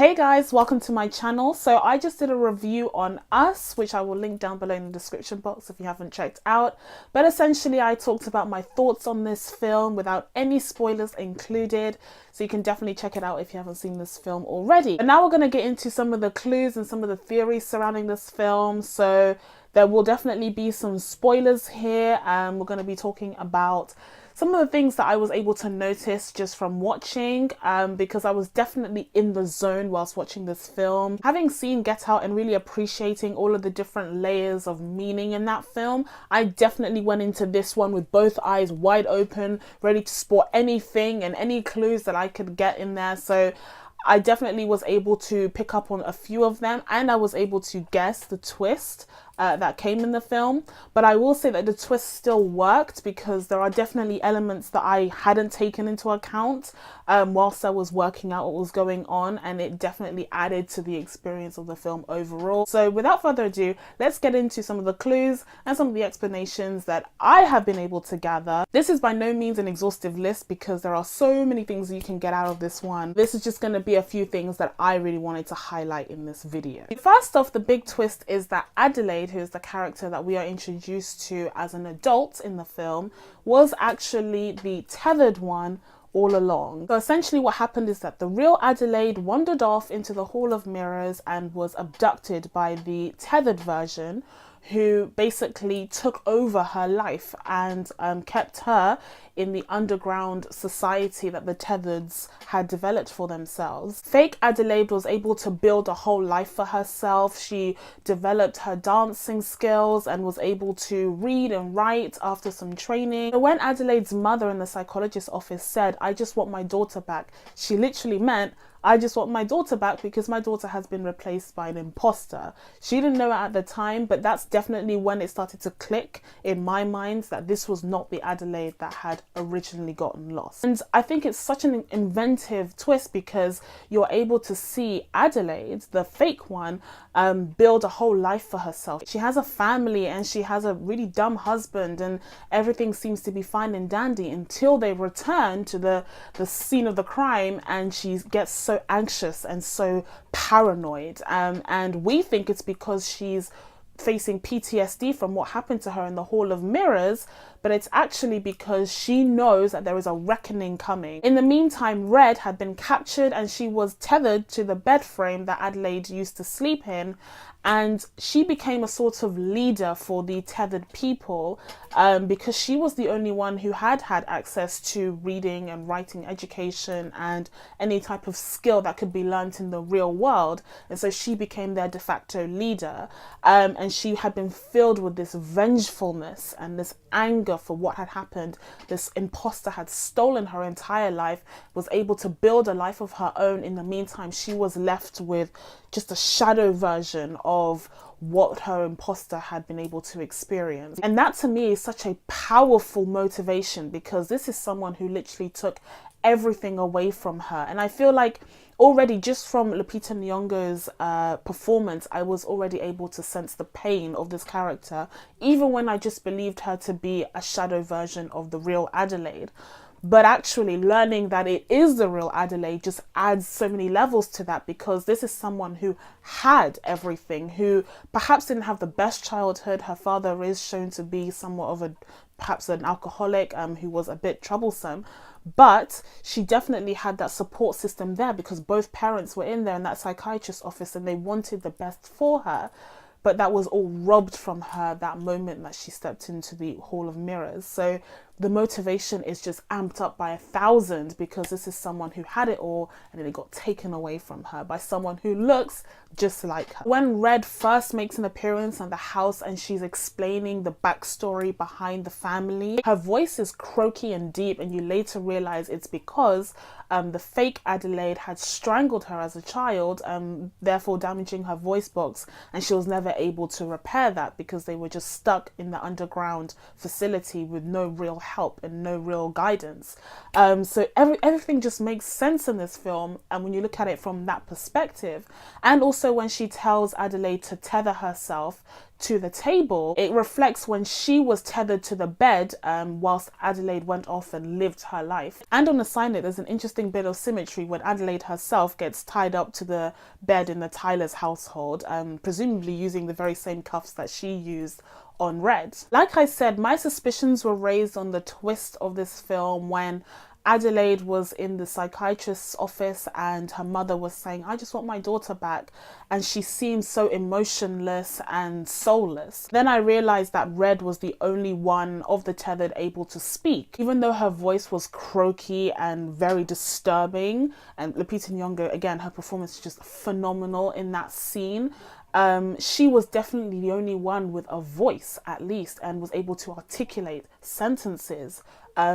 Hey guys, welcome to my channel. So I just did a review on Us, which I will link down below in the description box if you haven't checked out. But essentially I talked about my thoughts on this film without any spoilers included. So you can definitely check it out if you haven't seen this film already. And now we're going to get into some of the clues and some of the theories surrounding this film. So there will definitely be some spoilers here. We're going to be talking about some of the things that I was able to notice just from watching, because I was definitely in the zone whilst watching this film. Having seen Get Out and really appreciating all of the different layers of meaning in that film, I definitely went into this one with both eyes wide open, ready to spot anything and any clues that I could get in there. So I definitely was able to pick up on a few of them, and I was able to guess the twist that came in the film. But I will say that the twist still worked because there are definitely elements that I hadn't taken into account whilst I was working out what was going on, and it definitely added to the experience of the film overall. So without further ado, let's get into some of the clues and some of the explanations that I have been able to gather. This is by no means an exhaustive list because there are so many things you can get out of this one. This is just going to be a few things that I really wanted to highlight in this video. First off, the big twist is that Adelaide, who is the character that we are introduced to as an adult in the film, was actually the tethered one all along. So essentially what happened is that the real Adelaide wandered off into the Hall of Mirrors and was abducted by the tethered version, who basically took over her life and kept her in the underground society that the Tethereds had developed for themselves. Fake Adelaide was able to build a whole life for herself. She developed her dancing skills and was able to read and write after some training. So when Adelaide's mother in the psychologist's office said, "I just want my daughter back," she literally meant, I just want my daughter back because my daughter has been replaced by an imposter. She didn't know it at the time, but that's definitely when it started to click in my mind that this was not the Adelaide that had originally gotten lost. And I think it's such an inventive twist because you're able to see Adelaide, the fake one, build a whole life for herself. She has a family and she has a really dumb husband, and everything seems to be fine and dandy until they return to the scene of the crime, and she gets so anxious and so paranoid, and we think it's because she's facing PTSD from what happened to her in the Hall of Mirrors, but it's actually because she knows that there is a reckoning coming. In the meantime, Red had been captured and she was tethered to the bed frame that Adelaide used to sleep in, and she became a sort of leader for the tethered people because she was the only one who had access to reading and writing education and any type of skill that could be learnt in the real world. And so she became their de facto leader, and she had been filled with this vengefulness and this anger for what had happened. This imposter had stolen her entire life, was able to build a life of her own. In the meantime, she was left with just a shadow version of what her imposter had been able to experience. And that to me is such a powerful motivation because this is someone who literally took everything away from her. And I feel like already just from Lupita Nyong'o's performance, I was already able to sense the pain of this character, even when I just believed her to be a shadow version of the real Adelaide. But actually learning that it is the real Adelaide just adds so many levels to that, because this is someone who had everything, who perhaps didn't have the best childhood. Her father is shown to be somewhat of perhaps an alcoholic who was a bit troublesome. But she definitely had that support system there because both parents were in there in that psychiatrist's office and they wanted the best for her. But that was all robbed from her that moment that she stepped into the Hall of Mirrors. So the motivation is just amped up by 1,000 because this is someone who had it all and then it got taken away from her by someone who looks just like her. When Red first makes an appearance in the house and she's explaining the backstory behind the family, her voice is croaky and deep, and you later realize it's because the fake Adelaide had strangled her as a child, therefore damaging her voice box, and she was never able to repair that because they were just stuck in the underground facility with no real help and no real guidance. So everything just makes sense in this film, and when you look at it from that perspective. And also when she tells Adelaide to tether herself to the table, it reflects when she was tethered to the bed whilst Adelaide went off and lived her life. And on a side note, there's an interesting bit of symmetry when Adelaide herself gets tied up to the bed in the Tyler's household, presumably using the very same cuffs that she used on Red. Like I said, my suspicions were raised on the twist of this film when Adelaide was in the psychiatrist's office and her mother was saying, I just want my daughter back. And she seemed so emotionless and soulless. Then I realized that Red was the only one of the tethered able to speak. Even though her voice was croaky and very disturbing, and Lupita Nyong'o, again, her performance is just phenomenal in that scene. She was definitely the only one with a voice, at least, and was able to articulate sentences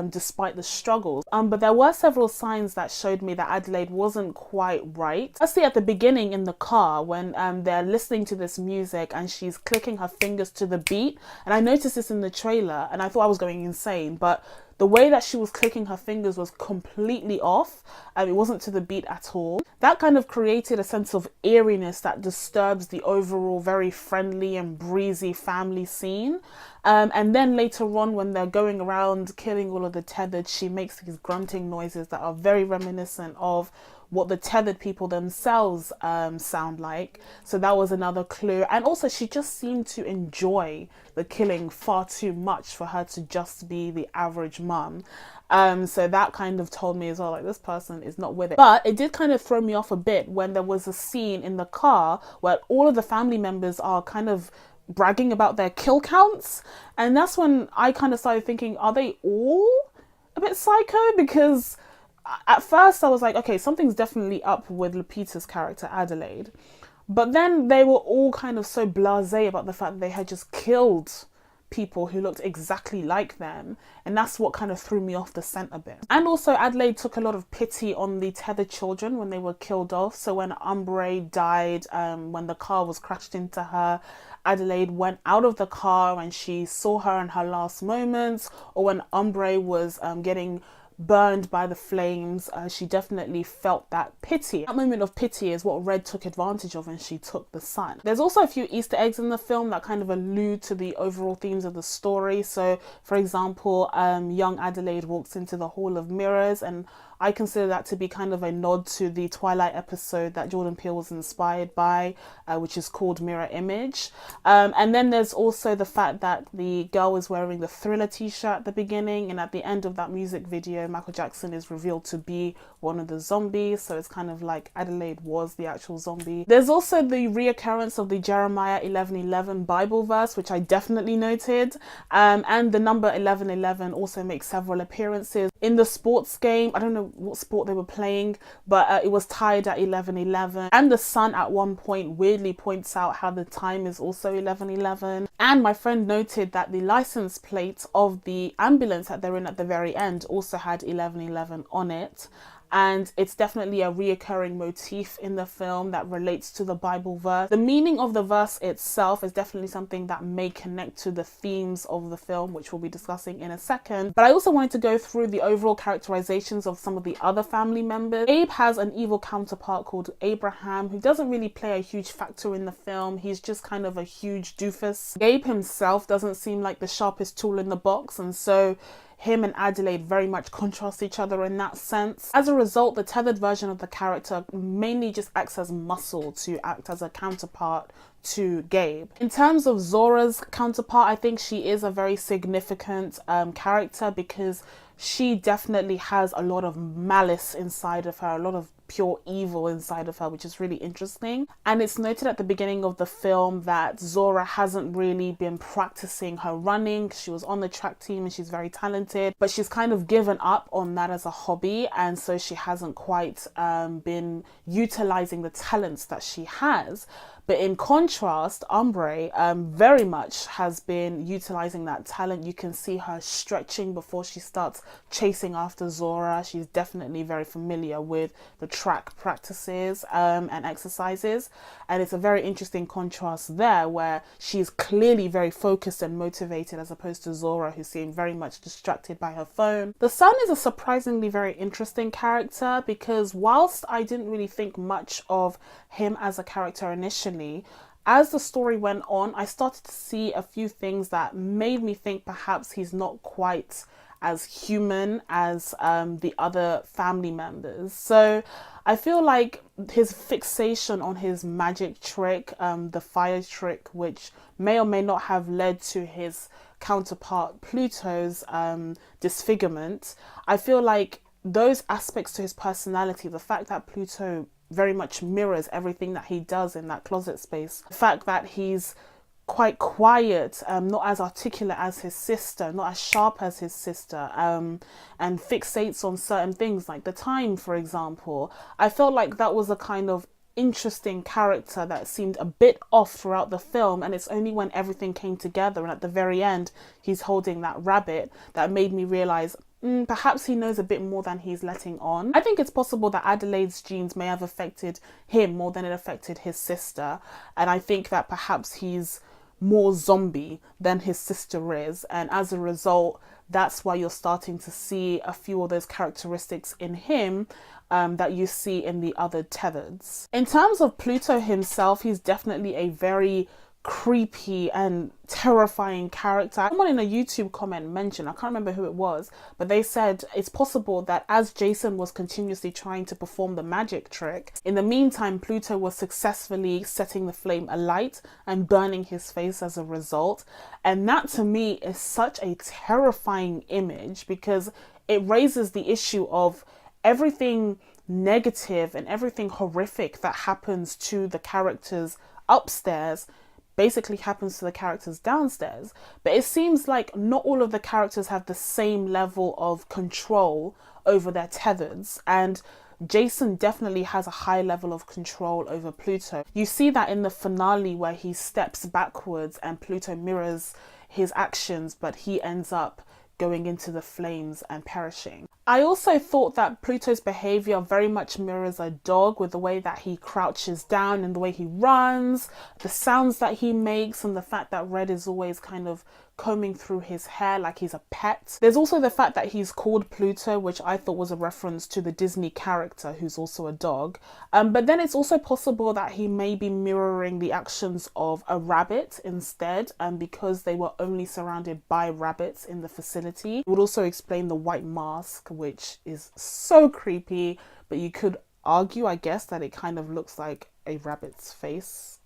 despite the struggles. But there were several signs that showed me that Adelaide wasn't quite right. Firstly, at the beginning in the car, when they're listening to this music and she's clicking her fingers to the beat, and I noticed this in the trailer and I thought I was going insane, but the way that she was clicking her fingers was completely off. It wasn't to the beat at all. That kind of created a sense of eeriness that disturbs the overall very friendly and breezy family scene. And then later on, when they're going around killing all of the tethered, she makes these grunting noises that are very reminiscent of what the tethered people themselves sound like. So that was another clue. And also she just seemed to enjoy the killing far too much for her to just be the average mum. So that kind of told me as well, like, this person is not with it. But it did kind of throw me off a bit when there was a scene in the car where all of the family members are kind of bragging about their kill counts. And that's when I kind of started thinking, are they all a bit psycho? Because at first I was like, okay, something's definitely up with Lupita's character, Adelaide. But then they were all kind of so blasé about the fact that they had just killed people who looked exactly like them. And that's what kind of threw me off the scent a bit. And also Adelaide took a lot of pity on the tethered children when they were killed off. So when Umbre died, when the car was crashed into her, Adelaide went out of the car and she saw her in her last moments. Or when Umbre was getting burned by the flames, she definitely felt that pity. That moment of pity is what Red took advantage of when she took the sun. There's also a few Easter eggs in the film that kind of allude to the overall themes of the story. So for example, young Adelaide walks into the Hall of Mirrors, and I consider that to be kind of a nod to the Twilight episode that Jordan Peele was inspired by, which is called Mirror Image. And then there's also the fact that the girl is wearing the Thriller t-shirt at the beginning, and at the end of that music video, Michael Jackson is revealed to be one of the zombies. So it's kind of like Adelaide was the actual zombie. There's also the reoccurrence of the Jeremiah 11:11 Bible verse, which I definitely noted. And the number 11:11 also makes several appearances in the sports game. I don't know what sport they were playing, but it was tied at 11:11, and the sun at one point weirdly points out how the time is also 11:11. And my friend noted that the license plate of the ambulance that they're in at the very end also had 11:11 on it. And it's definitely a reoccurring motif in the film that relates to the Bible verse. The meaning of the verse itself is definitely something that may connect to the themes of the film, which we'll be discussing in a second. But I also wanted to go through the overall characterizations of some of the other family members. Abe has an evil counterpart called Abraham, who doesn't really play a huge factor in the film. He's just kind of a huge doofus. Gabe himself doesn't seem like the sharpest tool in the box, and so him and Adelaide very much contrast each other in that sense. As a result, the tethered version of the character mainly just acts as muscle to act as a counterpart to Gabe. In terms of Zora's counterpart, I think she is a very significant character because she definitely has a lot of malice inside of her, a lot of pure evil inside of her, which is really interesting. And it's noted at the beginning of the film that Zora hasn't really been practicing her running. She was on the track team and she's very talented, but she's kind of given up on that as a hobby, and so she hasn't quite been utilizing the talents that she has. But in contrast, Umbre very much has been utilizing that talent. You can see her stretching before she starts chasing after Zora. She's definitely very familiar with the track practices and exercises. And it's a very interesting contrast there where she's clearly very focused and motivated as opposed to Zora, who seemed very much distracted by her phone. The son is a surprisingly very interesting character because whilst I didn't really think much of him as a character initially, as the story went on, I started to see a few things that made me think perhaps he's not quite as human as the other family members. So I feel like his fixation on his magic trick, the fire trick, which may or may not have led to his counterpart Pluto's disfigurement, I feel like those aspects to his personality, the fact that Pluto very much mirrors everything that he does in that closet space, the fact that he's quite quiet, not as articulate as his sister, not as sharp as his sister, and fixates on certain things like the time, for example. I felt like that was a kind of interesting character that seemed a bit off throughout the film, and it's only when everything came together and at the very end he's holding that rabbit that made me realize perhaps he knows a bit more than he's letting on. I think it's possible that Adelaide's genes may have affected him more than it affected his sister, and I think that perhaps he's more zombie than his sister is, and as a result that's why you're starting to see a few of those characteristics in him that you see in the other tethers. In terms of Pluto himself, he's definitely a very creepy and terrifying character. Someone in a YouTube comment mentioned, I can't remember who it was, but they said it's possible that as Jason was continuously trying to perform the magic trick, in the meantime Pluto was successfully setting the flame alight and burning his face as a result. And that to me is such a terrifying image, because it raises the issue of everything negative and everything horrific that happens to the characters upstairs basically happens to the characters downstairs. But it seems like not all of the characters have the same level of control over their tethers, and Jason definitely has a high level of control over Pluto. You see that in the finale where he steps backwards and Pluto mirrors his actions, but he ends up going into the flames and perishing. I also thought that Pluto's behavior very much mirrors a dog, with the way that he crouches down and the way he runs, the sounds that he makes, and the fact that Red is always kind of combing through his hair like he's a pet. There's also the fact that he's called Pluto, which I thought was a reference to the Disney character who's also a dog. But then it's also possible that he may be mirroring the actions of a rabbit instead, because they were only surrounded by rabbits in the facility. It would also explain the white mask, which is so creepy, but you could argue, I guess, that it kind of looks like a rabbit's face.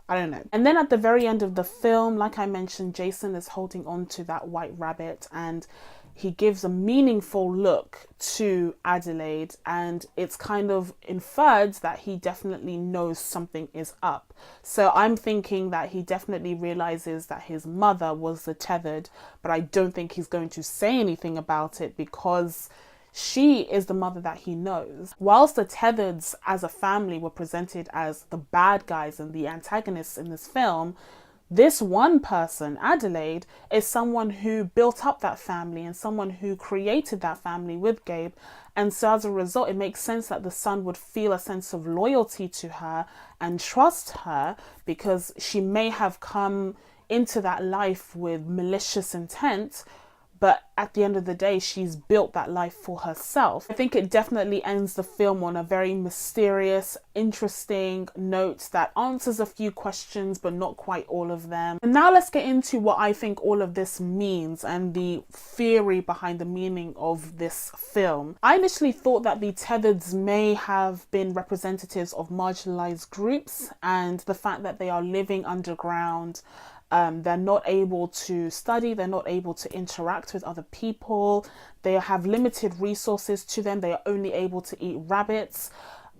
I don't know. And then at the very end of the film, like I mentioned, Jason is holding on to that white rabbit and he gives a meaningful look to Adelaide, and it's kind of inferred that he definitely knows something is up. So I'm thinking that he definitely realizes that his mother was the tethered, but I don't think he's going to say anything about it because she is the mother that he knows. Whilst the Tethers as a family were presented as the bad guys and the antagonists in this film, this one person, Adelaide, is someone who built up that family and someone who created that family with Gabe. And so as a result, it makes sense that the son would feel a sense of loyalty to her and trust her, because she may have come into that life with malicious intent, but at the end of the day, she's built that life for herself. I think it definitely ends the film on a very mysterious, interesting note that answers a few questions, but not quite all of them. And now let's get into what I think all of this means and the theory behind the meaning of this film. I initially thought that the Tethers may have been representatives of marginalized groups, and the fact that they are living underground, they're not able to study, they're not able to interact with other people, they have limited resources to them, they are only able to eat rabbits.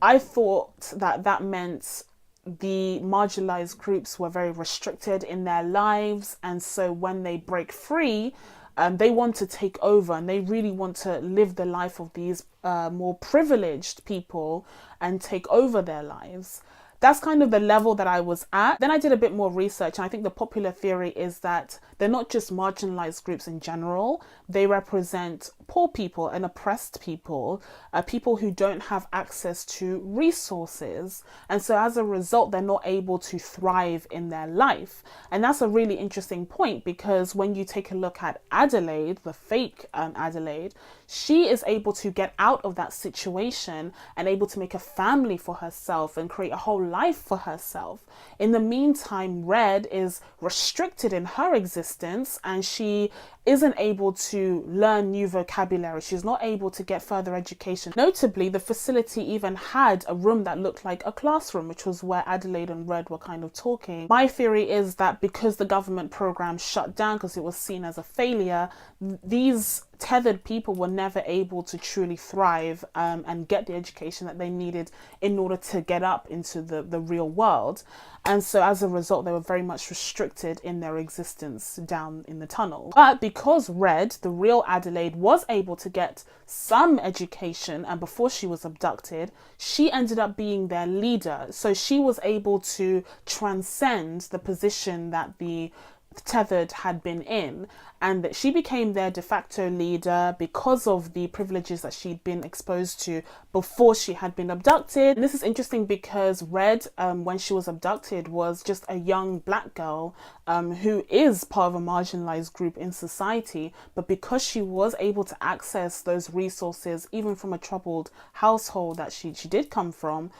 I thought that that meant the marginalized groups were very restricted in their lives, and so when they break free, they want to take over and they really want to live the life of these more privileged people and take over their lives. That's kind of the level that I was at. Then I did a bit more research, and I think the popular theory is that they're not just marginalized groups in general. They represent poor people and oppressed people, people who don't have access to resources. And so as a result, they're not able to thrive in their life. And that's a really interesting point, because when you take a look at Adelaide, the fake Adelaide, she is able to get out of that situation and able to make a family for herself and create a whole life for herself. In the meantime, Red is restricted in her existence and she isn't able to learn new vocabulary. She's not able to get further education. Notably, the facility even had a room that looked like a classroom, which was where Adelaide and Red were kind of talking. My theory is that because the government program shut down because it was seen as a failure, these tethered people were never able to truly thrive and get the education that they needed in order to get up into the real world. And so as a result, they were very much restricted in their existence down in the tunnel. But because Red, the real Adelaide, was able to get some education, and before she was abducted, she ended up being their leader. So she was able to transcend the position that the tethered had been in, and that she became their de facto leader because of the privileges that she'd been exposed to before she had been abducted. And this is interesting because Red, when she was abducted, was just a young black girl who is part of a marginalized group in society, but because she was able to access those resources even from a troubled household that she did come from,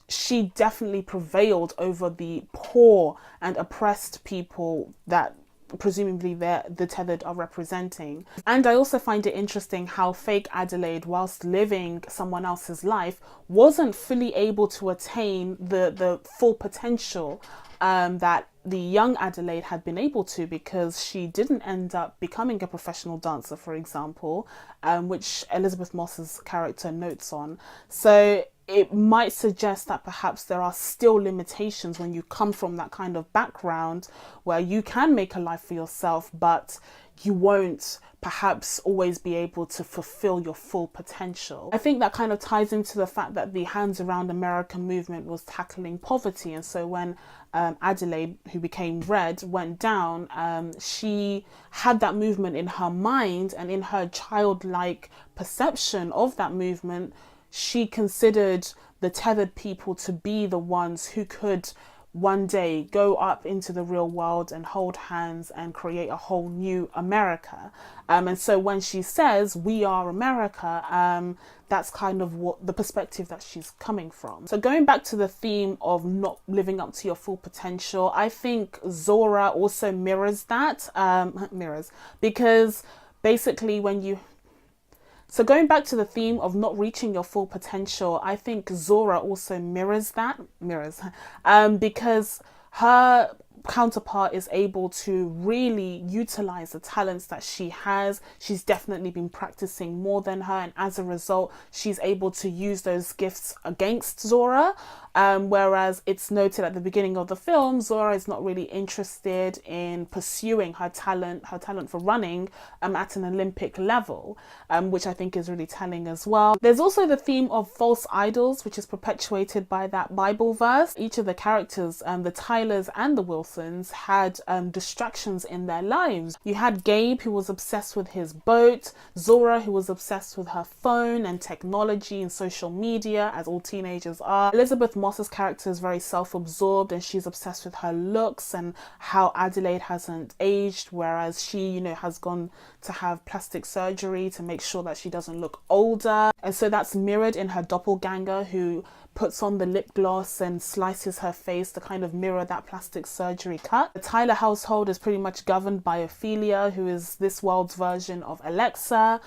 she definitely prevailed over the poor and oppressed people that presumably the tethered are representing. And I also find it interesting how fake Adelaide, whilst living someone else's life, wasn't fully able to attain the full potential that the young Adelaide had been able to, because she didn't end up becoming a professional dancer, for example, which Elizabeth Moss's character notes on. So it might suggest that perhaps there are still limitations when you come from that kind of background where you can make a life for yourself, but you won't perhaps always be able to fulfill your full potential. I think that kind of ties into the fact that the Hands Around America movement was tackling poverty. And so when Adelaide, who became Red, went down, she had that movement in her mind, and in her childlike perception of that movement, she considered the tethered people to be the ones who could one day go up into the real world and hold hands and create a whole new America. And so when she says, "We are America," that's kind of what the perspective that she's coming from. So going back to the theme of not living up to your full potential, I think Zora also mirrors that, because basically So going back to the theme of not reaching your full potential, I think Zora also mirrors that, because her counterpart is able to really utilize the talents that she has. She's definitely been practicing more than her, and as a result, she's able to use those gifts against Zora. Whereas it's noted at the beginning of the film, Zora is not really interested in pursuing her talent for running at an Olympic level, which I think is really telling as well. There's also the theme of false idols, which is perpetuated by that Bible verse. Each of the characters, the Tylers and the Wilsons, had distractions in their lives. You had Gabe, who was obsessed with his boat, Zora, who was obsessed with her phone and technology and social media, as all teenagers are. Elizabeth Moss's character is very self-absorbed, and she's obsessed with her looks and how Adelaide hasn't aged, whereas she, has gone to have plastic surgery to make sure that she doesn't look older. And so that's mirrored in her doppelganger, who puts on the lip gloss and slices her face to kind of mirror that plastic surgery cut. The Tyler household is pretty much governed by Ophelia, who is this world's version of Alexa.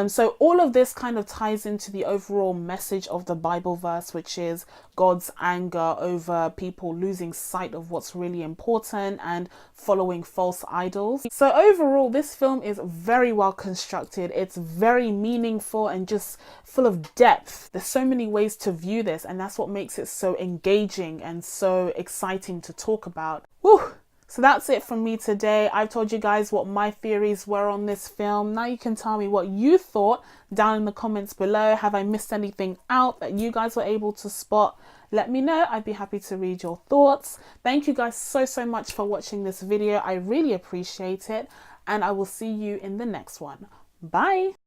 So all of this kind of ties into the overall message of the Bible verse, which is God's anger over people losing sight of what's really important and following false idols. So overall, this film is very well constructed. It's very meaningful and just full of depth. There's so many ways to view this, and that's what makes it so engaging and so exciting to talk about. Woo! So that's it from me today. I've told you guys what my theories were on this film. Now you can tell me what you thought down in the comments below. Have I missed anything out that you guys were able to spot? Let me know. I'd be happy to read your thoughts. Thank you guys so much for watching this video. I really appreciate it, and I will see you in the next one. Bye.